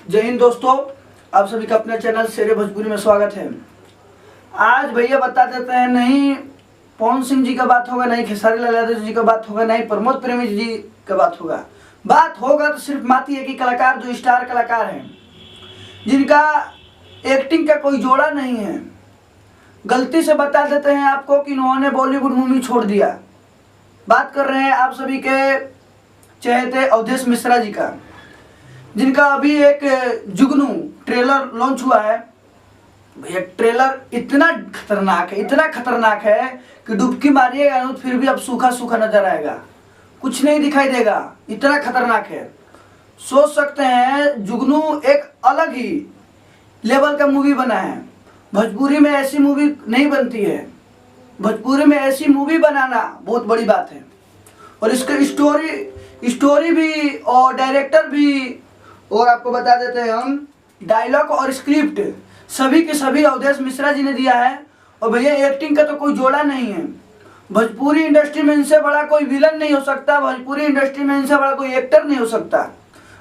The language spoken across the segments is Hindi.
जय हिंद दोस्तों, आप सभी का अपने चैनल शेरे भोजपुरी में स्वागत है। आज भैया बता देते हैं, नहीं पवन सिंह जी का बात होगा, नहीं खेसारी लाल यादव जी का बात होगा, नहीं प्रमोद प्रेमी जी का बात होगा। बात होगा तो सिर्फ मात्र एक ही कलाकार जो स्टार कलाकार हैं, जिनका एक्टिंग का कोई जोड़ा नहीं है। गलती से बता देते हैं आपको कि इन्होंने बॉलीवुड मूवी छोड़ दिया। बात कर रहे हैं आप सभी के चहेते अवधेश मिश्रा जी का, जिनका अभी एक जुगनू ट्रेलर लॉन्च हुआ है। भैया ट्रेलर इतना खतरनाक है कि डुबकी मारिएगा तो फिर भी अब सूखा सूखा नजर आएगा, कुछ नहीं दिखाई देगा, इतना खतरनाक है। सोच सकते हैं जुगनू एक अलग ही लेवल का मूवी बना है। भोजपुरी में ऐसी मूवी नहीं बनती है, भोजपुरी में ऐसी मूवी बनाना बहुत बड़ी बात है। और इसका स्टोरी भी और डायरेक्टर भी, और आपको बता देते हैं हम, डायलॉग और स्क्रिप्ट सभी के सभी अवधेश मिश्रा जी ने दिया है। और भैया एक्टिंग का तो कोई जोड़ा नहीं है। भोजपुरी इंडस्ट्री में इनसे बड़ा कोई विलन नहीं हो सकता, भोजपुरी इंडस्ट्री में इनसे बड़ा कोई एक्टर नहीं हो सकता।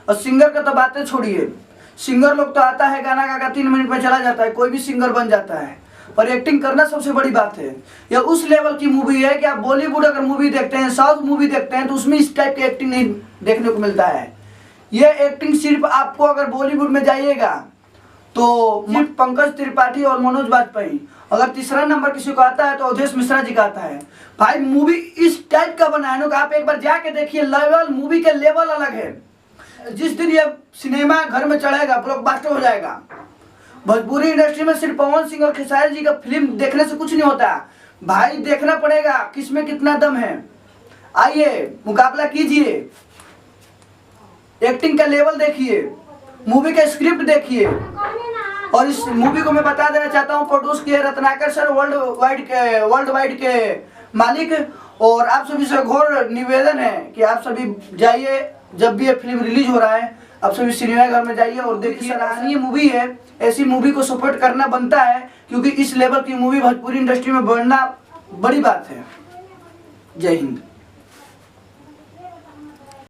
और सिंगर का तो बातें छोड़िए, सिंगर लोग तो आता है गाना गा 3 मिनट में चला जाता है, कोई भी सिंगर बन जाता है। पर एक्टिंग करना सबसे बड़ी बात है। यह उस लेवल की मूवी है कि आप बॉलीवुड अगर मूवी देखते हैं, साउथ मूवी देखते हैं, तो उसमें इस टाइप की एक्टिंग नहीं देखने को मिलता है। ये एक्टिंग सिर्फ आपको, अगर बॉलीवुड में जाइएगा तो सिर्फ पंकज त्रिपाठी और मनोज बाजपेयी, अगर तीसरा नंबर किसी को आता है तो अवधेश मिश्रा जी का आता है। भाई मूवी इस टाइप का बना है ना, आप एक बार जाके देखिए, लेवल मूवी के लेवल अलग है। जिस दिन ये सिनेमा घर में चढ़ेगा ब्लॉकबस्टर हो जाएगा। भोजपुरी इंडस्ट्री में सिर्फ पवन सिंह और खेसारी जी का फिल्म देखने से कुछ नहीं होता भाई, देखना पड़ेगा किसमें कितना दम है। आइए मुकाबला कीजिए, एक्टिंग का लेवल देखिए, मूवी का स्क्रिप्ट देखिए। और इस मूवी को मैं बता देना चाहता हूँ, प्रोड्यूस किए रत्नाकर सर, वर्ल्ड वाइड के मालिक। और आप सभी से घोर निवेदन है कि आप सभी जाइए, जब भी ये फिल्म रिलीज हो रहा है आप सभी सिनेमा घर में जाइए और देखिए। सराहनीय मूवी है, ऐसी मूवी को सपोर्ट करना बनता है, क्योंकि इस लेवल की मूवी भोजपुरी इंडस्ट्री में बनना बड़ी बात है। जय हिंद।